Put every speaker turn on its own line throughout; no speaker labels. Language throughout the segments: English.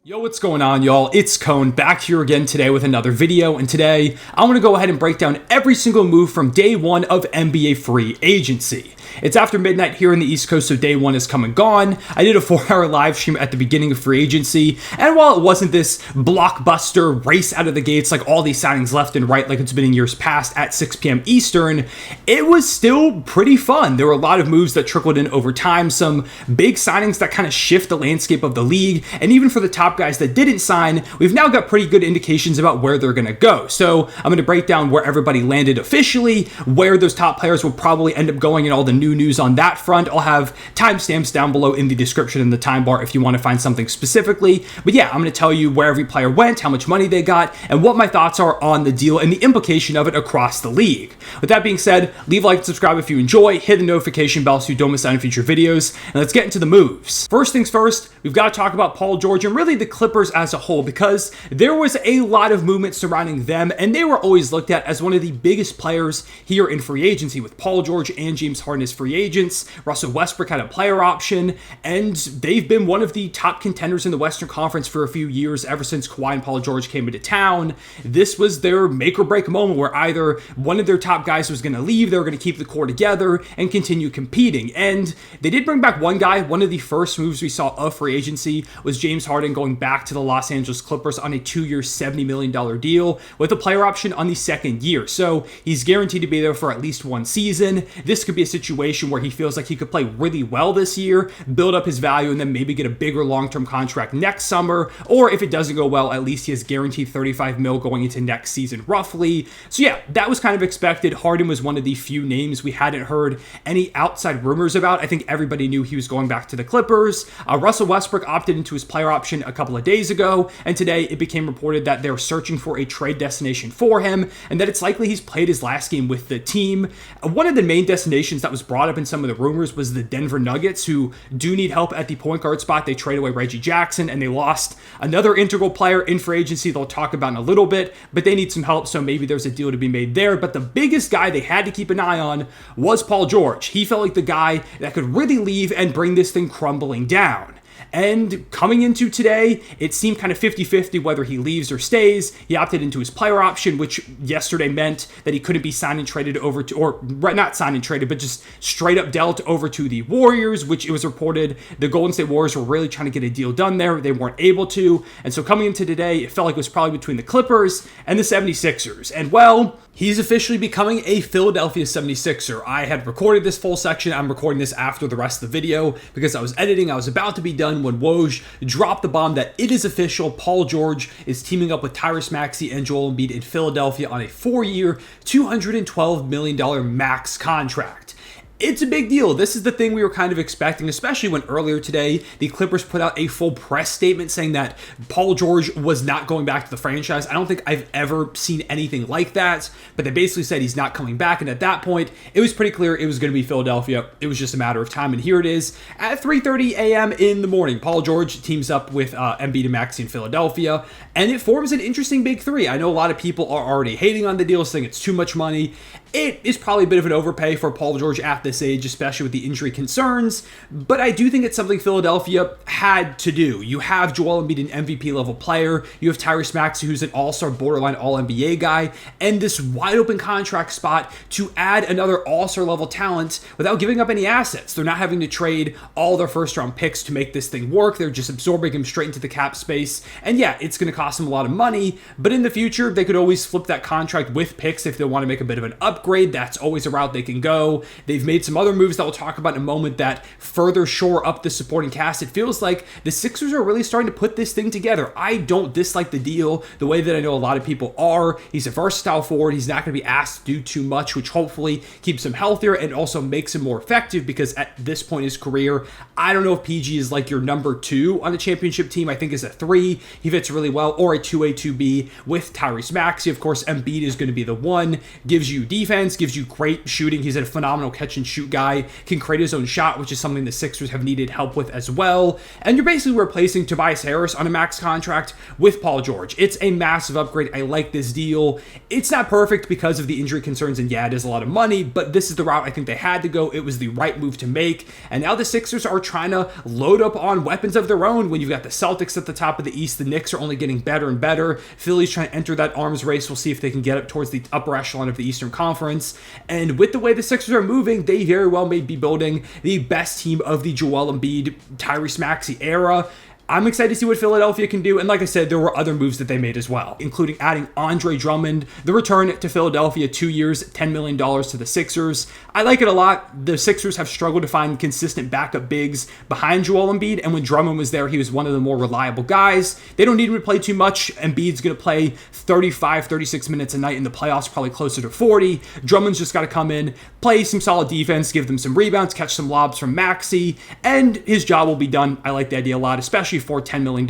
Yo, what's going on, y'all? It's Cone back here again today with another video, and today I want to go ahead and break down every single move from day one of NBA free agency. It's after midnight here in the East Coast, so day one is come and gone. I did a 4-hour live stream at the beginning of free agency, and while it wasn't this blockbuster race out of the gates like all these signings left and right like it's been in years past at 6 p.m. Eastern, it was still pretty fun. There were a lot of moves that trickled in over time, some big signings that kind of shift the landscape of the league, and even for the top guys that didn't sign, we've now got pretty good indications about where they're going to go. So I'm going to break down where everybody landed officially, where those top players will probably end up going, and all the new news on that front. I'll have timestamps down below in the description in the time bar if you want to find something specifically. But yeah, I'm going to tell you where every player went, how much money they got, and what my thoughts are on the deal and the implication of it across the league. With that being said, leave a like and subscribe if you enjoy, hit the notification bell so you don't miss out on future videos, and let's get into the moves. First things first, we've got to talk about Paul George and really the Clippers as a whole, because there was a lot of movement surrounding them, and they were always looked at as one of the biggest players here in free agency, with Paul George and James Harden as free agents. Russell Westbrook had a player option, and they've been one of the top contenders in the Western Conference for a few years, ever since Kawhi and Paul George came into town. This was their make or break moment where either one of their top guys was going to leave, they were going to keep the core together and continue competing. And they did bring back one guy. One of the first moves we saw of free agency was James Harden going back to the Los Angeles Clippers on a 2-year, $70 million deal with a player option on the second year. So he's guaranteed to be there for at least one season. This could be a situation where he feels like he could play really well this year, build up his value, and then maybe get a bigger long-term contract next summer. Or if it doesn't go well, at least he has guaranteed $35 million going into next season, roughly. So yeah, that was kind of expected. Harden was one of the few names we hadn't heard any outside rumors about. I think everybody knew he was going back to the Clippers. Russell Westbrook opted into his player option a couple of days ago, and today it became reported that they're searching for a trade destination for him, and that it's likely he's played his last game with the team. One of the main destinations that was brought up in some of the rumors was the Denver Nuggets, who do need help at the point guard spot. They traded away Reggie Jackson, and they lost another integral player in free agency they'll talk about in a little bit, but they need some help, so maybe there's a deal to be made there. But the biggest guy they had to keep an eye on was Paul George. He felt like the guy that could really leave and bring this thing crumbling down. And coming into today, it seemed kind of 50-50 whether he leaves or stays. He opted into his player option, which yesterday meant that he couldn't be signed and traded over to, or not signed and traded, but just straight up dealt over to the Warriors, which it was reported the Golden State Warriors were really trying to get a deal done there. They weren't able to. And so coming into today, it felt like it was probably between the Clippers and the 76ers. And well, he's officially becoming a Philadelphia 76er. I had recorded this full section. I'm recording this after the rest of the video because I was editing. I was about to be done when Woj dropped the bomb that it is official. Paul George is teaming up with Tyrese Maxey and Joel Embiid in Philadelphia on a 4-year, $212 million max contract. It's a big deal. This is the thing we were kind of expecting, especially when earlier today, the Clippers put out a full press statement saying that Paul George was not going back to the franchise. I don't think I've ever seen anything like that, but they basically said he's not coming back. And at that point, it was pretty clear it was going to be Philadelphia. It was just a matter of time. And here it is at 3:30 a.m. in the morning. Paul George teams up with Embiid and Maxey in Philadelphia, and it forms an interesting big three. I know a lot of people are already hating on the deal, saying it's too much money. It is probably a bit of an overpay for Paul George at this age, especially with the injury concerns, but I do think it's something Philadelphia had to do. You have Joel Embiid, an MVP level player. You have Tyrese Maxey, who's an all-star, borderline all-NBA guy, and this wide open contract spot to add another all-star level talent without giving up any assets. They're not having to trade all their first-round picks to make this thing work. They're just absorbing him straight into the cap space, and yeah, it's going to cost them a lot of money, but in the future, they could always flip that contract with picks if they want to make a bit of an upgrade. That's always a route they can go. They've made some other moves that we'll talk about in a moment that further shore up the supporting cast. It feels like the Sixers are really starting to put this thing together. I don't dislike the deal the way that I know a lot of people are. He's a versatile forward. He's not going to be asked to do too much, which hopefully keeps him healthier and also makes him more effective, because at this point in his career, I don't know if PG is like your number 2 on a championship team. I think is a 3. He fits really well, or a 2A, 2B with Tyrese Maxey. Of course, Embiid is going to be the 1, gives you defense, defense, gives you great shooting. He's a phenomenal catch and shoot guy, can create his own shot, which is something the Sixers have needed help with as well. And you're basically replacing Tobias Harris on a max contract with Paul George. It's a massive upgrade. I like this deal. It's not perfect because of the injury concerns, and yeah, it is a lot of money, but this is the route I think they had to go. It was the right move to make, and now the Sixers are trying to load up on weapons of their own. When you've got the Celtics at the top of the East, the Knicks are only getting better and better. Philly's trying to enter that arms race. We'll see if they can get up towards the upper echelon of the Eastern Conference, and with the way the Sixers are moving, they very well may be building the best team of the Joel Embiid, Tyrese Maxey era. I'm excited to see what Philadelphia can do, and like I said, there were other moves that they made as well, including adding Andre Drummond, the return to Philadelphia, 2 years, $10 million to the Sixers. I like it a lot. The Sixers have struggled to find consistent backup bigs behind Joel Embiid, and when Drummond was there, he was one of the more reliable guys. They don't need him to play too much. Embiid's going to play 35, 36 minutes a night in the playoffs, probably closer to 40. Drummond's just got to come in, play some solid defense, give them some rebounds, catch some lobs from Maxey, and his job will be done. I like the idea a lot, especially for $10 million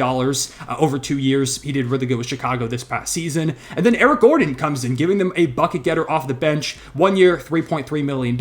over 2 years. He did really good with Chicago this past season. And then Eric Gordon comes in, giving them a bucket getter off the bench. 1 year, $3.3 million.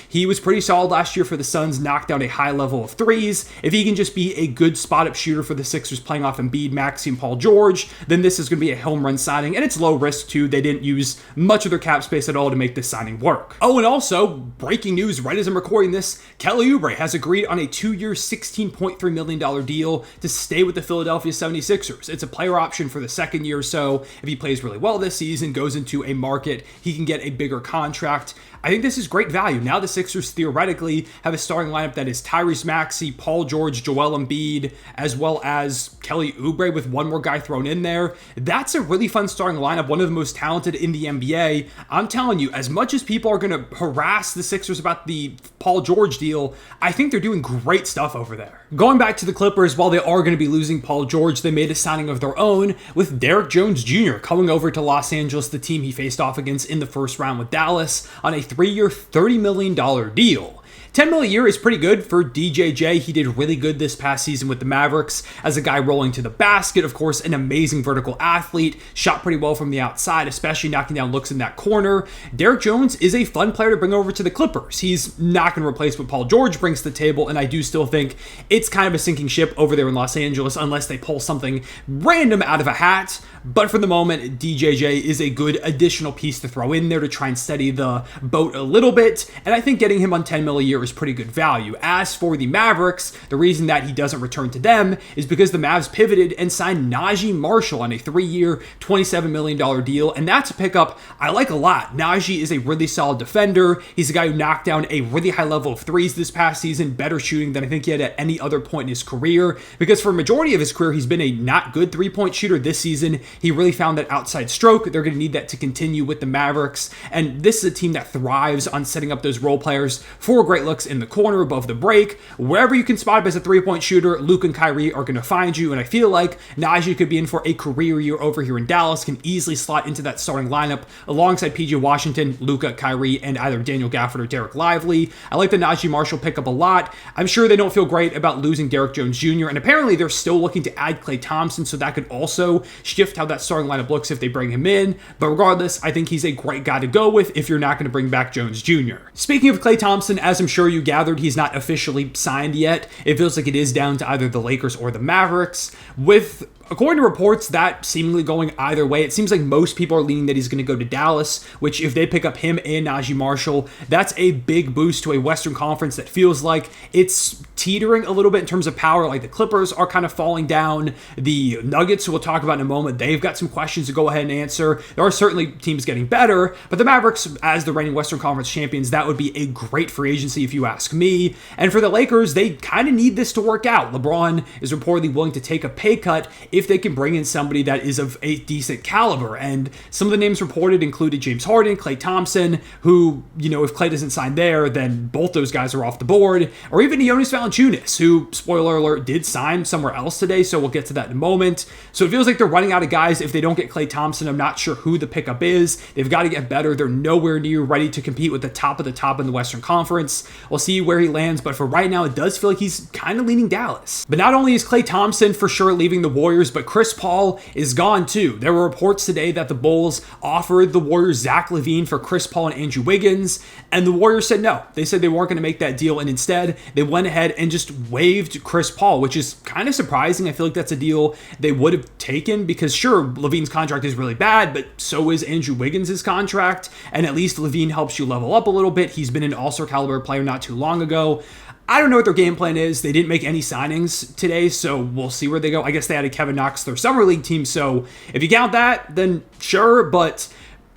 He was pretty solid last year for the Suns, knocked down a high level of threes. If he can just be a good spot-up shooter for the Sixers playing off Embiid, Maxey, and Paul George, then this is going to be a home run signing, and it's low risk too. They didn't use much of their cap space at all to make this signing work. Oh, and also, breaking news right as I'm recording this, Kelly Oubre has agreed on a 2-year, $16.3 million deal to stay with the Philadelphia 76ers. It's a player option for the second year or so. If he plays really well this season, goes into a market, he can get a bigger contract. I think this is great value. Now the Sixers theoretically have a starting lineup that is Tyrese Maxey, Paul George, Joel Embiid, as well as Kelly Oubre with one more guy thrown in there. That's a really fun starting lineup, one of the most talented in the NBA. I'm telling you, as much as people are going to harass the Sixers about the Paul George deal, I think they're doing great stuff over there. Going back to the Clippers, while they are going to be losing Paul George, they made a signing of their own with Derrick Jones Jr. coming over to Los Angeles, the team he faced off against in the first round with Dallas, on a 3-year, $30 million deal. $10 million a year is pretty good for DJJ. He did really good this past season with the Mavericks as a guy rolling to the basket. Of course, an amazing vertical athlete, shot pretty well from the outside, especially knocking down looks in that corner. Derrick Jones is a fun player to bring over to the Clippers. He's not going to replace what Paul George brings to the table, and I do still think it's kind of a sinking ship over there in Los Angeles unless they pull something random out of a hat. But for the moment, DJJ is a good additional piece to throw in there to try and steady the boat a little bit, and I think getting him on $10 million a year is pretty good value. As for the Mavericks, the reason that he doesn't return to them is because the Mavs pivoted and signed Naji Marshall on a 3-year, $27 million deal, and that's a pickup I like a lot. Naji is a really solid defender. He's a guy who knocked down a really high level of threes this past season, better shooting than I think he had at any other point in his career, because for a majority of his career, he's been a not good three-point shooter. This season, he really found that outside stroke. They're going to need that to continue with the Mavericks, and this is a team that thrives on setting up those role players for great looks in the corner, above the break. Wherever you can spot him as a three-point shooter, Luke and Kyrie are going to find you, and I feel like Naji could be in for a career year over here in Dallas, can easily slot into that starting lineup alongside PJ Washington, Luka, Kyrie, and either Daniel Gafford or Derek Lively. I like the Naji Marshall pickup a lot. I'm sure they don't feel great about losing Derrick Jones Jr., and apparently they're still looking to add Klay Thompson, so that could also shift how that starting lineup looks if they bring him in. But regardless, I think he's a great guy to go with if you're not going to bring back Jones Jr. Speaking of Klay Thompson, as I'm sure you gathered, he's not officially signed yet. It feels like it is down to either the Lakers or the Mavericks, with, according to reports, that seemingly going either way. It seems like most people are leaning that he's going to go to Dallas, which if they pick up him and Naji Marshall, that's a big boost to a Western Conference that feels like it's teetering a little bit in terms of power. Like the Clippers are kind of falling down. The Nuggets, who we'll talk about in a moment, they've got some questions to go ahead and answer. There are certainly teams getting better, but the Mavericks, as the reigning Western Conference champions, that would be a great free agency if you ask me. And for the Lakers, they kind of need this to work out. LeBron is reportedly willing to take a pay cut if they can bring in somebody that is of a decent caliber. And some of the names reported included James Harden, Klay Thompson, who, you know, if Klay doesn't sign there, then both those guys are off the board. Or even Jonas Valanciunas, who, spoiler alert, did sign somewhere else today, so we'll get to that in a moment. So it feels like they're running out of guys if they don't get Klay Thompson. I'm not sure who the pickup is. They've got to get better. They're nowhere near ready to compete with the top of the top in the Western Conference. We'll see where he lands, but for right now, it does feel like he's kind of leaning Dallas. But not only is Klay Thompson for sure leaving the Warriors, Spurs, but Chris Paul is gone too. There were reports today that the Bulls offered the Warriors Zach LaVine for Chris Paul and Andrew Wiggins, and the Warriors said no. They said they weren't going to make that deal, and instead they went ahead and just waived Chris Paul, which is kind of surprising. I feel like that's a deal they would have taken because sure, LaVine's contract is really bad, but so is Andrew Wiggins' contract, and at least LaVine helps you level up a little bit. He's been an all-star caliber player not too long ago. I don't know what their game plan is. They didn't make any signings today, so we'll see where they go. I guess they added Kevin Knox to their summer league team, so if you count that, then sure, but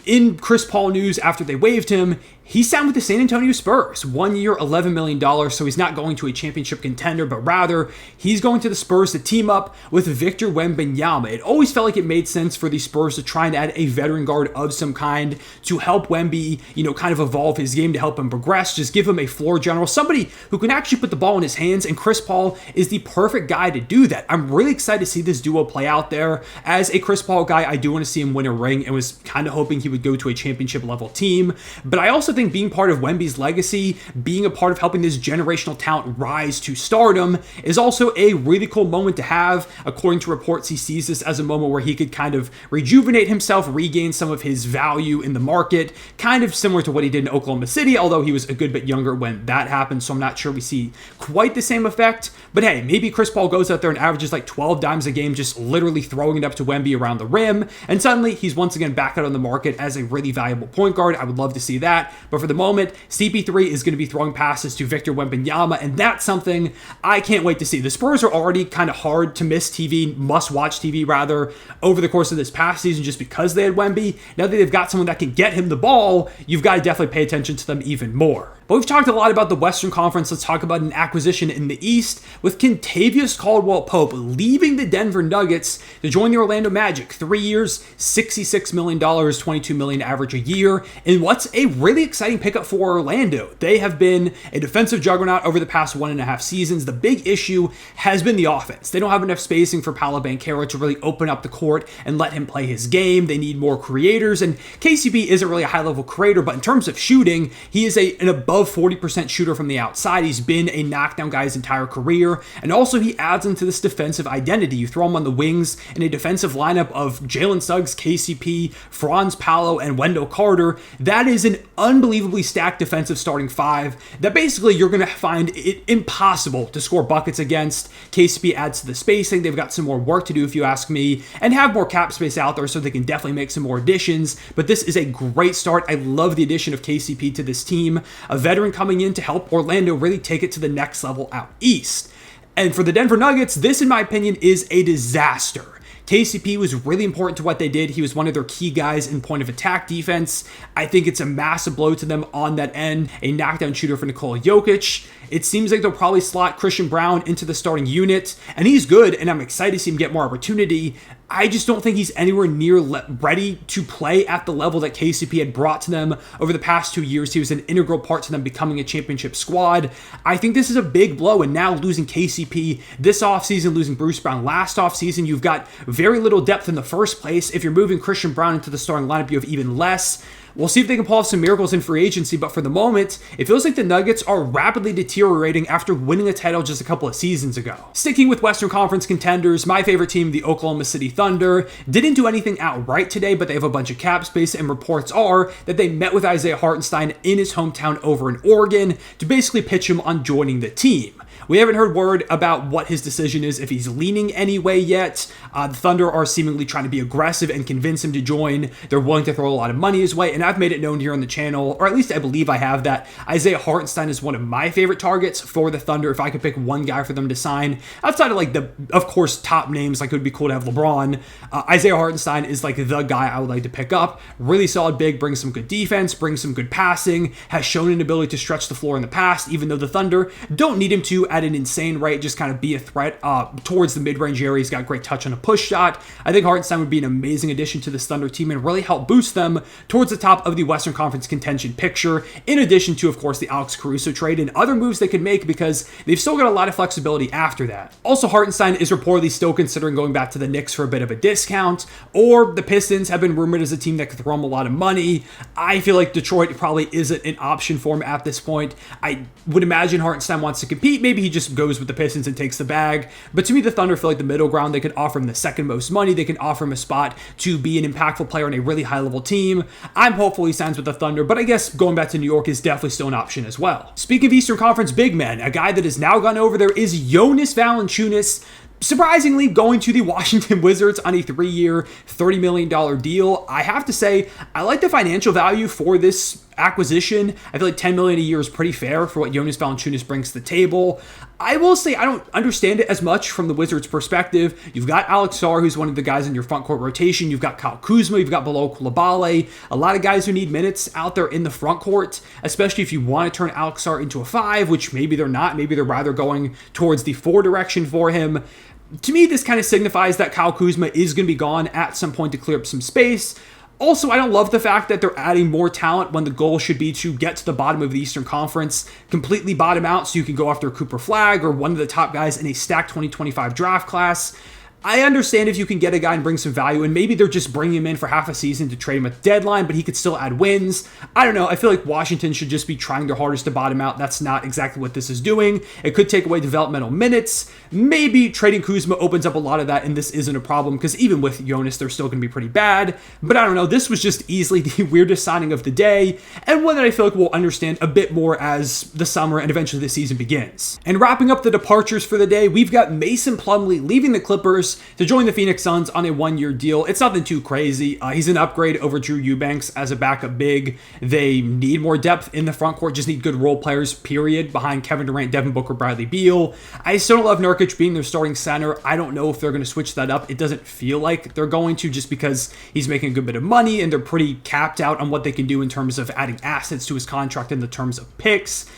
in Chris Paul news after they waived him, he signed with the San Antonio Spurs. 1 year, $11 million, so he's not going to a championship contender, but rather he's going to the Spurs to team up with Victor Wembanyama. It always felt like it made sense for the Spurs to try and add a veteran guard of some kind to help Wemby, kind of evolve his game, to help him progress, just give him a floor general, somebody who can actually put the ball in his hands, and Chris Paul is the perfect guy to do that. I'm really excited to see this duo play out there. As a Chris Paul guy, I do want to see him win a ring and was kind of hoping he would go to a championship level team, but I also think being part of Wemby's legacy, being a part of helping this generational talent rise to stardom is also a really cool moment to have. According to reports, he sees this as a moment where he could kind of rejuvenate himself, regain some of his value in the market, kind of similar to what he did in Oklahoma City, although he was a good bit younger when that happened, so I'm not sure we see quite the same effect. But hey, maybe Chris Paul goes out there and averages like 12 dimes a game, just literally throwing it up to Wemby around the rim, and suddenly he's once again back out on the market as a really valuable point guard. I would love to see that, but for the moment, CP3 is going to be throwing passes to Victor Wembanyama, and that's something I can't wait to see. The Spurs are already kind of hard to miss TV, must-watch TV rather, over the course of this past season just because they had Wemby. Now that they've got someone that can get him the ball, you've got to definitely pay attention to them even more. But we've talked a lot about the Western Conference. Let's talk about an acquisition in the East with Kentavious Caldwell-Pope leaving the Denver Nuggets to join the Orlando Magic. 3 years, $66 million, $22 million average a year, and what's a really exciting pickup for Orlando. They have been a defensive juggernaut over the past 1.5 seasons. The big issue has been the offense. They don't have enough spacing for Paolo Banchero to really open up the court and let him play his game. They need more creators, and KCP isn't really a high-level creator, but in terms of shooting, he is an above 40% shooter from the outside. He's been a knockdown guy his entire career, and also he adds into this defensive identity. You throw him on the wings in a defensive lineup of Jalen Suggs, KCP, Franz Paolo, and Wendell Carter. That is an unbelievably stacked defensive starting five that basically you're going to find it impossible to score buckets against. KCP adds to the spacing. They've got some more work to do, if you ask me, and have more cap space out there so they can definitely make some more additions, but this is a great start. I love the addition of KCP to this team, a veteran coming in to help Orlando really take it to the next level out east. And for the Denver Nuggets, this, in my opinion, is a disaster. KCP was really important to what they did. He was one of their key guys in point of attack defense. I think it's a massive blow to them on that end. A knockdown shooter for Nikola Jokic. It seems like they'll probably slot Christian Braun into the starting unit, and he's good, and I'm excited to see him get more opportunity. I just don't think he's anywhere near ready to play at the level that KCP had brought to them over the past 2 years. He was an integral part to them becoming a championship squad. I think this is a big blow, and now losing KCP this offseason, losing Bruce Brown last offseason, you've got very little depth in the first place. If you're moving Christian Braun into the starting lineup, you have even less. We'll see if they can pull off some miracles in free agency, but for the moment, it feels like the Nuggets are rapidly deteriorating after winning a title just a couple of seasons ago. Sticking with Western Conference contenders, my favorite team, the Oklahoma City Thunder, didn't do anything outright today, but they have a bunch of cap space, and reports are that they met with Isaiah Hartenstein in his hometown over in Oregon to basically pitch him on joining the team. We haven't heard word about what his decision is, if he's leaning any way yet. The Thunder are seemingly trying to be aggressive and convince him to join. They're willing to throw a lot of money his way, and I've made it known here on the channel, or at least I believe I have, that Isaiah Hartenstein is one of my favorite targets for the Thunder. If I could pick one guy for them to sign, outside of like the, of course, top names, like it would be cool to have LeBron, Isaiah Hartenstein is like the guy I would like to pick up. Really solid big, brings some good defense, brings some good passing, has shown an ability to stretch the floor in the past, even though the Thunder don't need him to at an insane rate, just kind of be a threat towards the mid-range area. He's got great touch on a push shot. I think Hartenstein would be an amazing addition to this Thunder team and really help boost them towards the top top of the Western Conference contention picture, in addition to, of course, the Alex Caruso trade and other moves they could make because they've still got a lot of flexibility after that. Also, Hartenstein is reportedly still considering going back to the Knicks for a bit of a discount, or the Pistons have been rumored as a team that could throw him a lot of money. I feel like Detroit probably isn't an option for him at this point. I would imagine Hartenstein wants to compete. Maybe he just goes with the Pistons and takes the bag. But to me, the Thunder feel like the middle ground. They could offer him the second most money. They can offer him a spot to be an impactful player on a really high-level team. I'm hopeful he signs with the Thunder, but I guess going back to New York is definitely still an option as well. Speaking of Eastern Conference big men, a guy that has now gone over there is Jonas Valanciunas, surprisingly going to the Washington Wizards on a 3-year, $30 million deal. I have to say, I like the financial value for this acquisition. I feel like $10 million a year is pretty fair for what Jonas Valanciunas brings to the table. I will say I don't understand it as much from the Wizards' perspective. You've got Alex Sarr, who's one of the guys in your front court rotation. You've got Kyle Kuzma. You've got Bilal Coulibaly. A lot of guys who need minutes out there in the front court, especially if you want to turn Alex Sarr into a 5, which maybe they're not. Maybe they're rather going towards the 4 direction for him. To me, this kind of signifies that Kyle Kuzma is going to be gone at some point to clear up some space. Also, I don't love the fact that they're adding more talent when the goal should be to get to the bottom of the Eastern Conference, completely bottom out so you can go after Cooper Flagg or one of the top guys in a stacked 2025 draft class. I understand if you can get a guy and bring some value, and maybe they're just bringing him in for half a season to trade him at the deadline, but he could still add wins. I don't know. I feel like Washington should just be trying their hardest to bottom out. That's not exactly what this is doing. It could take away developmental minutes. Maybe trading Kuzma opens up a lot of that, and this isn't a problem, because even with Jonas, they're still going to be pretty bad. But I don't know. This was just easily the weirdest signing of the day, and one that I feel like we'll understand a bit more as the summer and eventually the season begins. And wrapping up the departures for the day, we've got Mason Plumlee leaving the Clippers to join the Phoenix Suns on a 1-year deal. It's nothing too crazy. He's an upgrade over Drew Eubanks as a backup big. They need more depth in the front court, just need good role players, period, behind Kevin Durant, Devin Booker, Bradley Beal. I still don't love Nurkic being their starting center. I don't know if they're going to switch that up. It doesn't feel like they're going to, just because he's making a good bit of money and they're pretty capped out on what they can do in terms of adding assets to his contract in the terms of picks.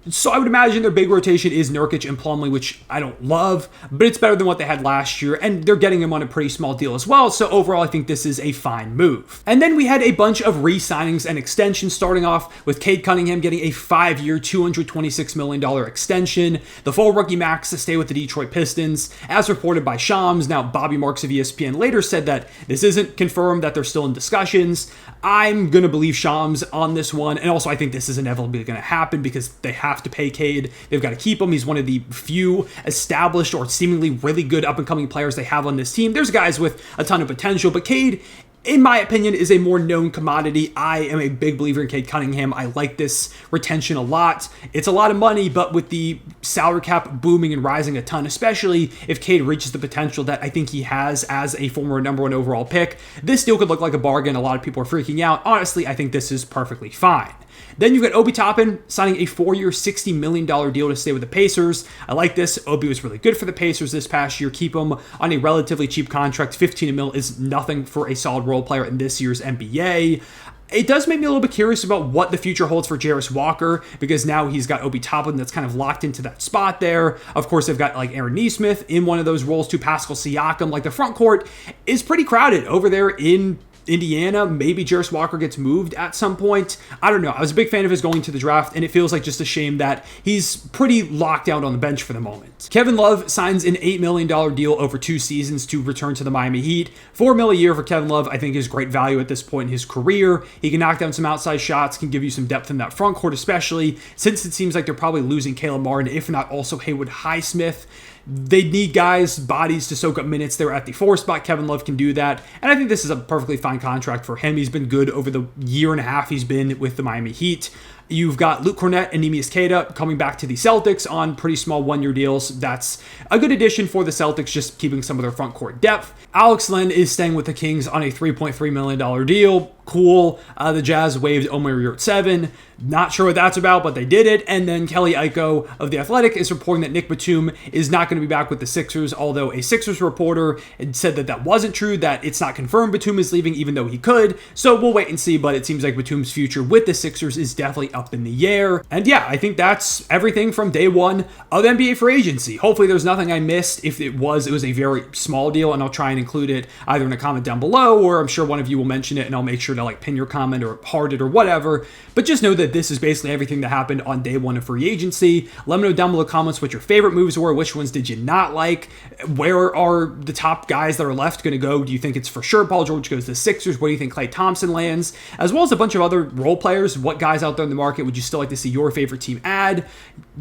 So I would imagine their big rotation is Nurkic and Plumlee, which I don't love, but it's better than what they had last year, and they're getting him on a pretty small deal as well, so overall I think this is a fine move. And then we had a bunch of re-signings and extensions, starting off with Cade Cunningham getting a 5-year, $226 million extension, the full rookie max to stay with the Detroit Pistons, as reported by Shams. Now, Bobby Marks of ESPN later said that this isn't confirmed, that they're still in discussions. I'm going to believe Shams on this one, and also I think this is inevitably going to happen because they have to pay Cade. They've got to keep him. He's one of the few established or seemingly really good up-and-coming players they have on this team. There's guys with a ton of potential, but Cade, in my opinion, is a more known commodity. I am a big believer in Cade Cunningham. I like this retention a lot. It's a lot of money, but with the salary cap booming and rising a ton, especially if Cade reaches the potential that I think he has as a former number 1 overall pick, this deal could look like a bargain. A lot of people are freaking out. Honestly, I think this is perfectly fine. Then you've got Obi Toppin signing a 4-year, $60 million deal to stay with the Pacers. I like this. Obi was really good for the Pacers this past year. Keep him on a relatively cheap contract. $15 million is nothing for a solid role player in this year's NBA. It does make me a little bit curious about what the future holds for Jarris Walker, because now he's got Obi Toppin that's kind of locked into that spot there. Of course, they've got like Aaron Nesmith in one of those roles too, Pascal Siakam. Like, the front court is pretty crowded over there in Indiana. Maybe Jarris Walker gets moved at some point. I don't know. I was a big fan of his going to the draft, and it feels like just a shame that he's pretty locked out on the bench for the moment. Kevin Love signs an $8 million deal over 2 seasons to return to the Miami Heat. $4 million a year for Kevin Love, I think, is great value at this point in his career. He can knock down some outside shots, can give you some depth in that front court, especially since it seems like they're probably losing Caleb Martin, if not also Haywood Highsmith. They need guys, bodies to soak up minutes there at the 4 spot. Kevin Love can do that, and I think this is a perfectly fine contract for him. He's been good over the year and a half he's been with the Miami Heat. You've got Luke Cornett and Neemias Queta coming back to the Celtics on pretty small 1-year deals. That's a good addition for the Celtics, just keeping some of their front court depth. Alex Len is staying with the Kings on a $3.3 million deal. Cool. The Jazz waived Omer Yurtseven. Not sure what that's about, but they did it. And then Kelly Oubre of The Athletic is reporting that Nick Batum is not going to be back with the Sixers, although a Sixers reporter said that that wasn't true, that it's not confirmed Batum is leaving, even though he could. So we'll wait and see, but it seems like Batum's future with the Sixers is definitely up in the air. And yeah, I think that's everything from day one of NBA free agency. Hopefully there's nothing I missed. If it was a very small deal, and I'll try and include it either in a comment down below, or I'm sure one of you will mention it and I'll make sure to like pin your comment or heart it or whatever. But just know that this is basically everything that happened on day one of free agency. Let me know down below in the comments what your favorite moves were, which ones did you not like, where are the top guys that are left going to go? Do you think it's for sure Paul George goes to the Sixers? Where do you think Klay Thompson lands? As well as a bunch of other role players. What guys out there in the market would you still like to see your favorite team add?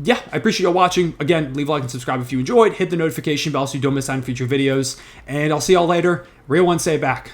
Yeah, I appreciate you all watching. Again, leave a like and subscribe if you enjoyed. Hit the notification bell so you don't miss out on future videos. And I'll see y'all later. Real one, say back.